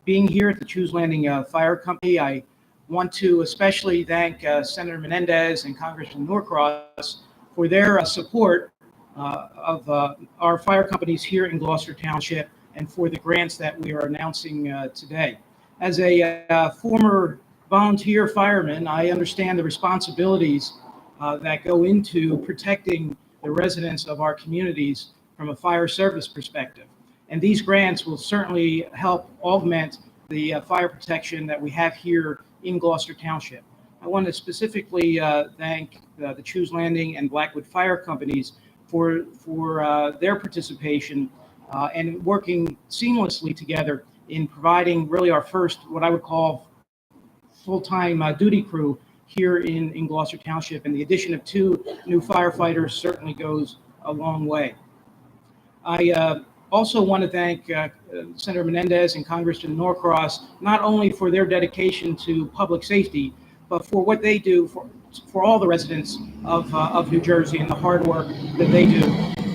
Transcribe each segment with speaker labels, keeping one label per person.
Speaker 1: being here at the Choose Landing Fire Company. I want to especially thank Senator Menendez and Congressman Norcross for their support of our fire companies here in Gloucester Township and for the grants that we are announcing today. As a former volunteer fireman, I understand the responsibilities that go into protecting the residents of our communities from a fire service perspective. And these grants will certainly help augment the fire protection that we have here in Gloucester Township. I want to specifically thank the Choose Landing and Blackwood Fire Companies for their participation and working seamlessly together in providing really our first, what I would call, full-time duty crew here in Gloucester Township. And the addition of 2 new firefighters certainly goes a long way. I also want to thank Senator Menendez and Congressman Norcross, not only for their dedication to public safety, but for what they do for all the residents of New Jersey and the hard work that they do.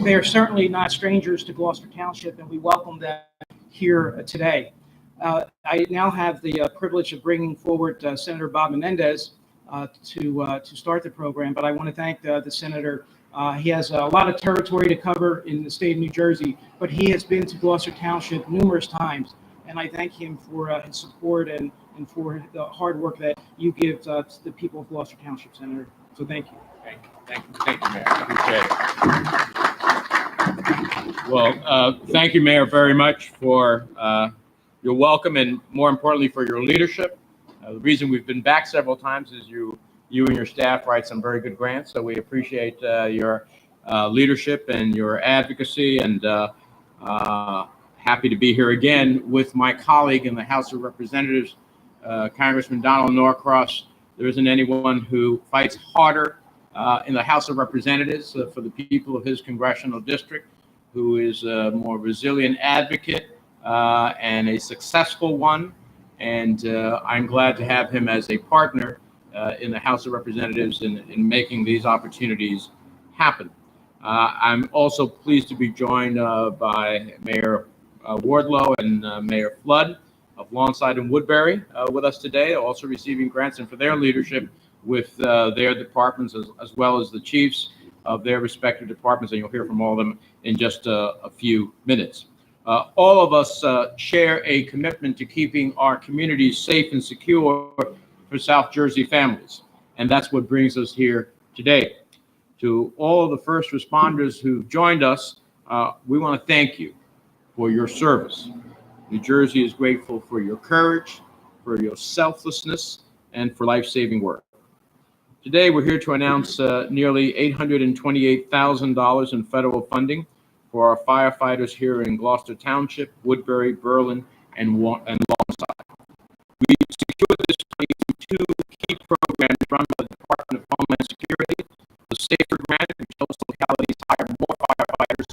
Speaker 1: They are certainly not strangers to Gloucester Township, and we welcome them here today. I now have the privilege of bringing forward Senator Bob Menendez to start the program, but I want to thank the Senator. He has a lot of territory to cover in the state of New Jersey, but he has been to Gloucester Township numerous times, and I thank him for his support and for the hard work that you give to the people of Gloucester Township, Senator. So thank you.
Speaker 2: Thank you, Mayor. Appreciate it. Well, thank you, Mayor, very much for your welcome and, more importantly, for your leadership. The reason we've been back several times is you and your staff write some very good grants, so we appreciate your leadership and your advocacy, and happy to be here again with my colleague in the House of Representatives, Congressman Donald Norcross. There isn't anyone who fights harder in the House of Representatives for the people of his congressional district, who is a more resilient advocate and a successful one. And I'm glad to have him as a partner in the House of Representatives in making these opportunities happen. I'm also pleased to be joined by Mayor Wardlow and Mayor Flood of Lawnside and Woodbury with us today, also receiving grants, and for their leadership with their departments, as well as the chiefs of their respective departments, and you'll hear from all of them in just a few minutes. All of us share a commitment to keeping our communities safe and secure for South Jersey families, and that's what brings us here today. To all of the first responders who've joined us, we want to thank you for your service. New Jersey is grateful for your courage, for your selflessness, and for life-saving work. Today, we're here to announce nearly $828,000 in federal funding for our firefighters here in Gloucester Township, Woodbury, Berlin, and Lawnside. We secured this money through 2 key programs run by the Department of Homeland Security: the SAFER Grant, which helps localities hire more firefighters,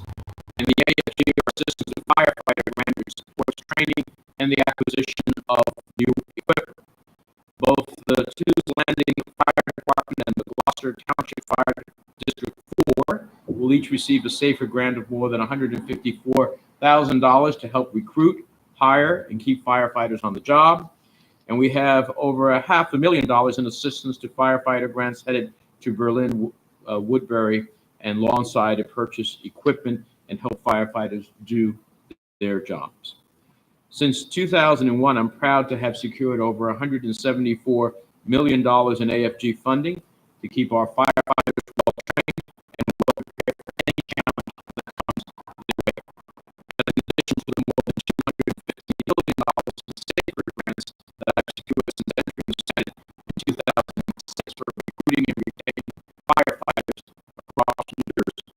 Speaker 2: and the AFG, or Assistance to Firefighter Grant, which supports training and the acquisition of new equipment. Both the Choose Landing Fire Department and the Gloucester Township Fire District 4 will each receive a SAFER grant of more than $154,000 to help recruit, hire, and keep firefighters on the job. And we have over $500,000 in assistance to firefighter grants headed to Berlin, Woodbury, and Lawnside to purchase equipment and help firefighters do their jobs. Since 2001, I'm proud to have secured over $174 million in AFG funding to keep our firefighters well trained and well prepared for any challenge that comes their way. In addition to the more than $250 million in SAFER grants that I've secured since entering the Senate in 2006 for recruiting and retaining firefighters across New Jersey.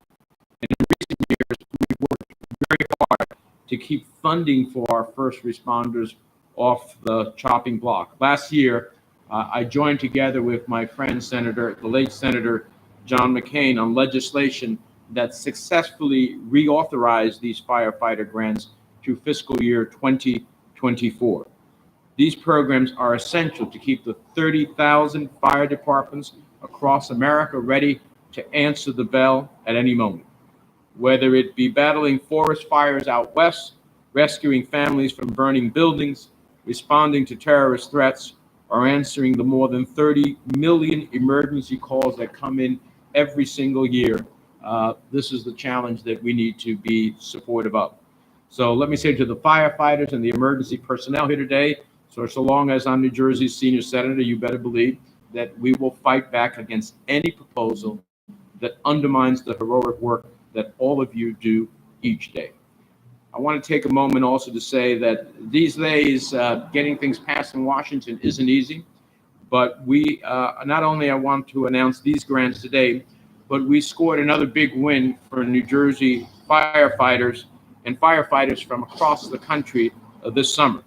Speaker 2: And in recent years, we've worked very hard to keep funding for our first responders off the chopping block. Last year, I joined together with my friend, the late Senator John McCain, on legislation that successfully reauthorized these firefighter grants through fiscal year 2024. These programs are essential to keep the 30,000 fire departments across America ready to answer the bell at any moment. Whether it be battling forest fires out west, rescuing families from burning buildings, responding to terrorist threats, or answering the more than 30 million emergency calls that come in every single year. This is the challenge that we need to be supportive of. So let me say to the firefighters and the emergency personnel here today, so long as I'm New Jersey's senior senator, you better believe that we will fight back against any proposal that undermines the heroic work that all of you do each day. I want to take a moment also to say that these days, getting things passed in Washington isn't easy, but we not only I want to announce these grants today, but we scored another big win for New Jersey firefighters and firefighters from across the country this summer.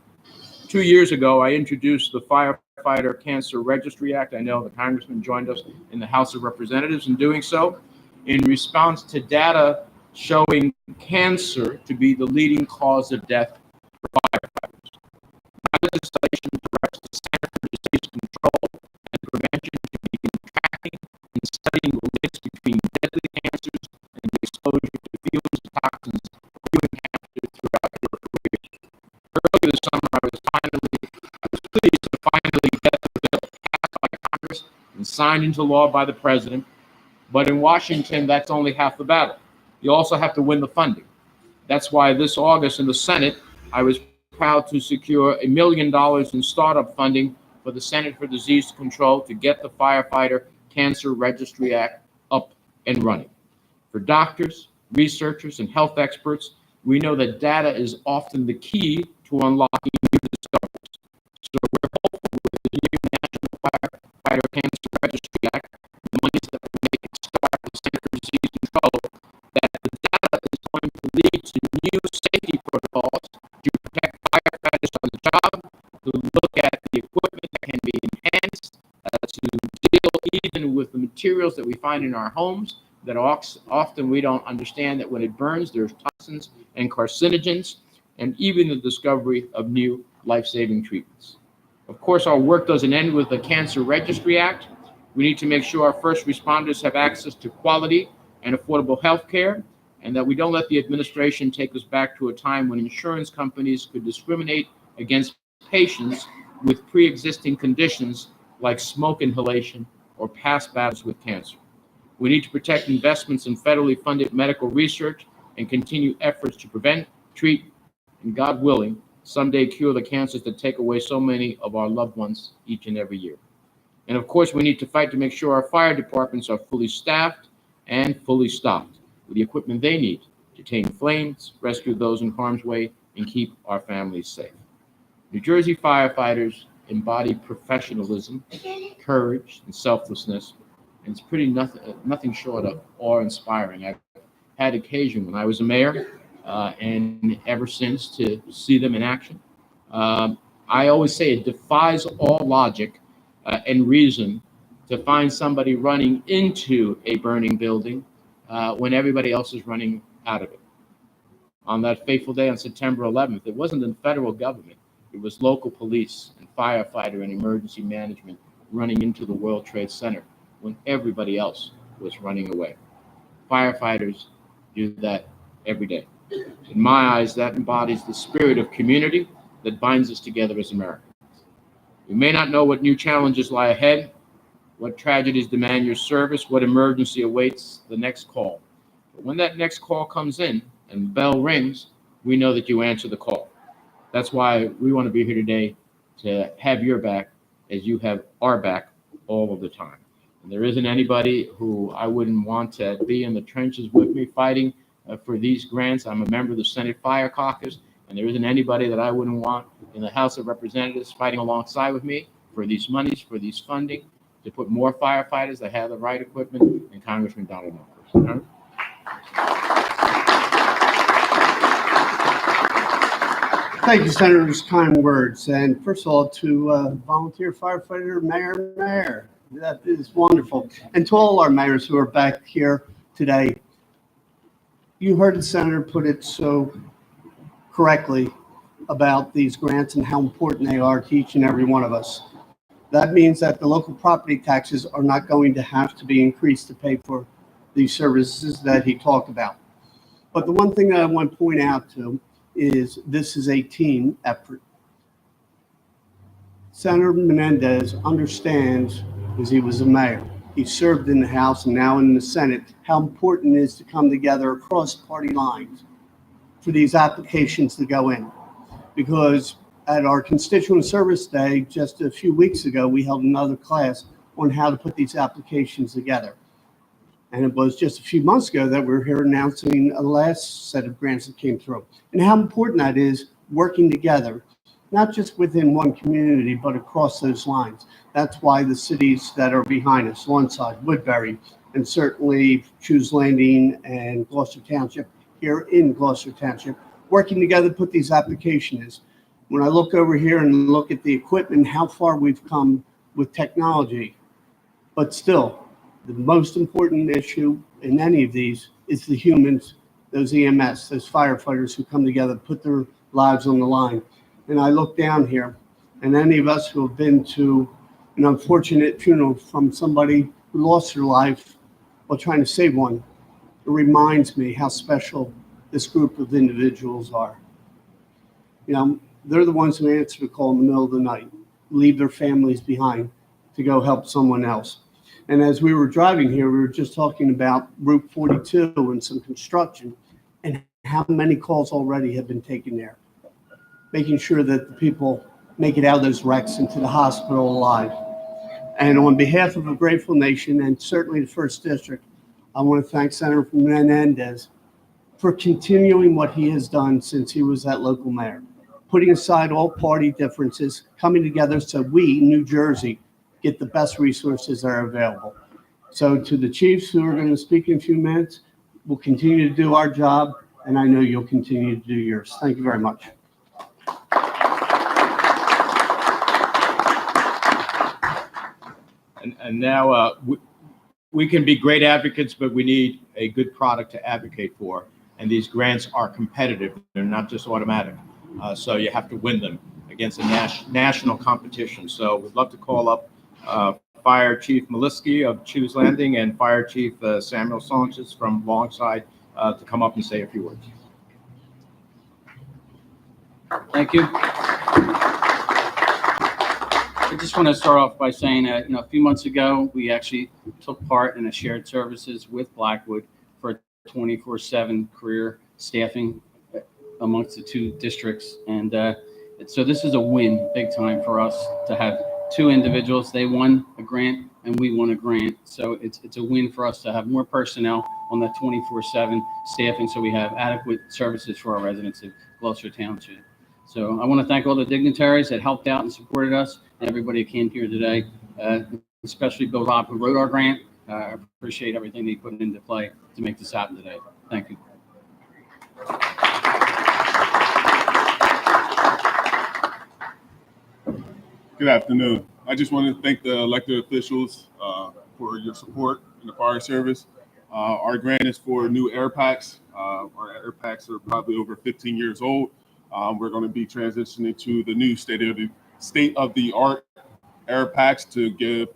Speaker 2: 2 years ago, I introduced the Firefighter Cancer Registry Act. I know the Congressman joined us in the House of Representatives in doing so in response to data showing cancer to be the leading cause of death for firefighters. My legislation directs the Center for Disease Control and Prevention to begin tracking and studying the links between deadly cancers and the exposure to fumes and toxins fueling cancer throughout your career. Earlier this summer, I was pleased to finally get the bill passed by Congress and signed into law by the President. But in Washington, that's only half the battle. You also have to win the funding. That's why this August in the Senate, I was proud to secure $1 million in startup funding for the Center for Disease Control to get the Firefighter Cancer Registry Act up and running. For doctors, researchers, and health experts, we know that data is often the key to unlocking new discoveries. So we're hopeful with the new National Firefighter Cancer Registry Act, the monies that we make to start the Center for Disease Control, that the data is going to lead to new safety protocols to protect firefighters on the job, to look at the equipment that can be enhanced, to deal even with the materials that we find in our homes that often we don't understand that when it burns, there's toxins and carcinogens, and even the discovery of new life-saving treatments. Of course, our work doesn't end with the Cancer Registry Act. We need to make sure our first responders have access to quality and affordable health care, and that we don't let the administration take us back to a time when insurance companies could discriminate against patients with pre-existing conditions like smoke inhalation or past battles with cancer. We need to protect investments in federally funded medical research and continue efforts to prevent, treat, and God willing, someday cure the cancers that take away so many of our loved ones each and every year. And of course, we need to fight to make sure our fire departments are fully staffed and fully stocked with the equipment they need to tame flames, rescue those in harm's way, and keep our families safe. New Jersey firefighters embody professionalism, courage, and selflessness, and it's pretty nothing short of awe-inspiring. I've had occasion when I was a mayor, and ever since, to see them in action. I always say it defies all logic and reason to find somebody running into a burning building when everybody else is running out of it. On that fateful day on September 11th, it wasn't the federal government, it was local police and firefighter and emergency management running into the World Trade Center when everybody else was running away. Firefighters do that every day. In my eyes, that embodies the spirit of community that binds us together as Americans. We may not know what new challenges lie ahead, what tragedies demand your service, what emergency awaits the next call. But when that next call comes in and the bell rings, we know that you answer the call. That's why we want to be here today to have your back as you have our back all of the time. And there isn't anybody who I wouldn't want to be in the trenches with me fighting for these grants. I'm a member of the Senate Fire Caucus, and there isn't anybody that I wouldn't want in the House of Representatives fighting alongside with me for these monies, for these funding, to put more firefighters that have the right equipment, and Congressman Donald Norcross.
Speaker 3: Thank you, Senator's kind words. And first of all, to volunteer firefighter, Mayor, that is wonderful. And to all our mayors who are back here today, you heard the Senator put it so correctly about these grants and how important they are to each and every one of us. That means that the local property taxes are not going to have to be increased to pay for these services that he talked about. But the one thing that I want to point out to is this is a team effort. Senator Menendez understands, because he was a mayor, he served in the House and now in the Senate, how important it is to come together across party lines for these applications to go in. Because at our Constituent Service Day just a few weeks ago, we held another class on how to put these applications together. And it was just a few months ago that we were here announcing a last set of grants that came through. And how important that is, working together, not just within one community, but across those lines. That's why the cities that are behind us, Lawnside, Woodbury, and certainly Shoes Landing and Gloucester Township, here in Gloucester Township, working together to put these applications. When I look over here and look at the equipment, how far we've come with technology, but still, the most important issue in any of these is the humans, those EMS, those firefighters who come together, put their lives on the line. And I look down here, and any of us who have been to an unfortunate funeral from somebody who lost their life while trying to save one, it reminds me how special this group of individuals are. You know, they're the ones who answer the call in the middle of the night, leave their families behind to go help someone else. And as we were driving here, we were just talking about Route 42 and some construction and how many calls already have been taken there, making sure that the people make it out of those wrecks into the hospital alive. And on behalf of a grateful nation and certainly the First District, I want to thank Senator Menendez for continuing what he has done since he was that local mayor, putting aside all party differences, coming together so we, New Jersey, get the best resources that are available. So to the chiefs who are going to speak in a few minutes, we'll continue to do our job, and I know you'll continue to do yours. Thank you very much.
Speaker 2: And now we can be great advocates, but we need a good product to advocate for. And these grants are competitive. They're not just automatic. So you have to win them against a national competition. So we'd love to call up Fire Chief Maliski of Shoes Landing and Fire Chief Samuel Sanchez from Longside to come up and say a few words.
Speaker 4: Thank you. I just want to start off by saying that, a few months ago, we actually took part in a shared services with Blackwood for a 24/7 career staffing amongst the two districts. And so this is a win big time for us to have two individuals. They won a grant and we won a grant. So it's a win for us to have more personnel on that 24/7 staffing so we have adequate services for our residents of Gloucester Township. So I want to thank all the dignitaries that helped out and supported us, and everybody who came here today, especially Bill Robb, who wrote our grant. I appreciate everything he put into play to make this happen today. Thank you.
Speaker 5: Good afternoon. I just want to thank the elected officials for your support in the fire service. Our grant is for new air packs. Our air packs are probably over 15 years old. We're going to be transitioning to the new state-of-the-art air packs to give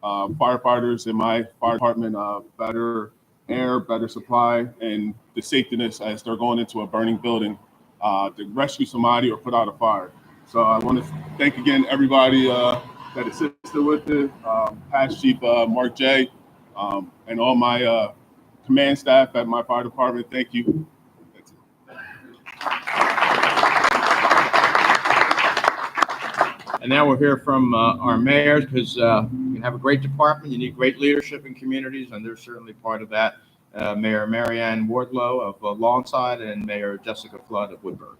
Speaker 5: firefighters in my fire department better air, better supply, and the safetyness as they're going into a burning building to rescue somebody or put out a fire. So I want to thank again everybody that assisted with it, past Chief Mark J, and all my command staff at my fire department. Thank you. That's it.
Speaker 2: And now we'll hear from our mayors, because you have a great department. You need great leadership in communities, and they're certainly part of that. Mayor Marianne Wardlow of Lawnside and Mayor Jessica Flood of Woodbury.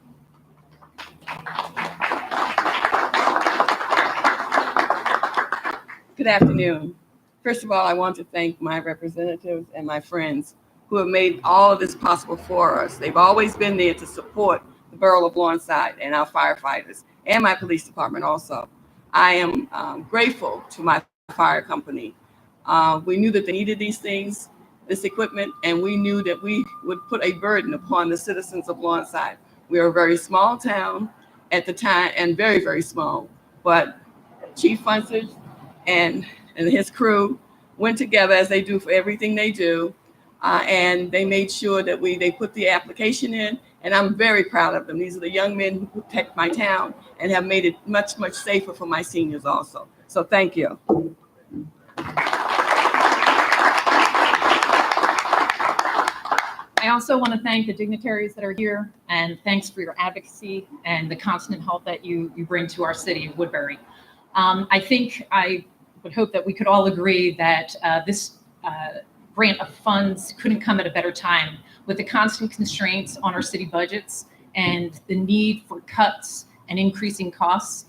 Speaker 6: Good afternoon. First of all, I want to thank my representatives and my friends who have made all of this possible for us. They've always been there to support the borough of Lawnside and our firefighters and my police department also. I am grateful to my fire company. We knew that they needed these things, this equipment, and we knew that we would put a burden upon the citizens of Lawnside. We are a very small town at the time, and very, very small, but Chief Funsage and his crew went together, as they do for everything they do, and they made sure that they put the application in, And I'm very proud of them. These are the young men who protect my town and have made it much, much safer for my seniors also. So thank you.
Speaker 7: I also want to thank the dignitaries that are here, and thanks for your advocacy and the constant help that you bring to our city of Woodbury. I would hope that we could all agree that this grant of funds couldn't come at a better time with the constant constraints on our city budgets and the need for cuts and increasing costs.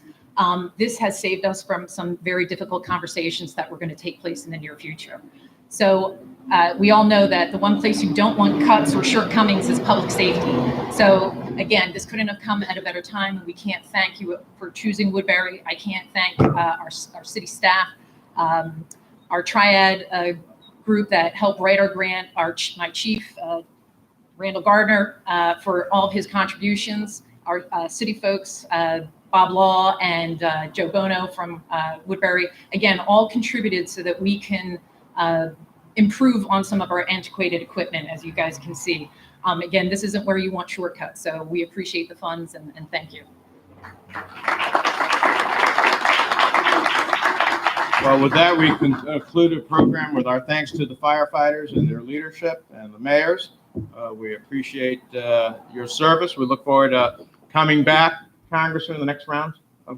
Speaker 7: This has saved us from some very difficult conversations that were going to take place in the near future. So we all know that the one place you don't want cuts or shortcomings is public safety. So again, this couldn't have come at a better time. We can't thank you for choosing Woodbury. I can't thank our city staff, our triad group that helped write our grant, my chief, Randall Gardner, for all of his contributions, our city folks, Bob Law and Joe Bono from Woodbury, again, all contributed so that we can improve on some of our antiquated equipment, as you guys can see. Again, this isn't where you want shortcuts, so we appreciate the funds and thank you.
Speaker 2: Well, with that, we conclude the program with our thanks to the firefighters and their leadership and the mayors. We appreciate your service. We look forward to coming back, Congressman, in the next round.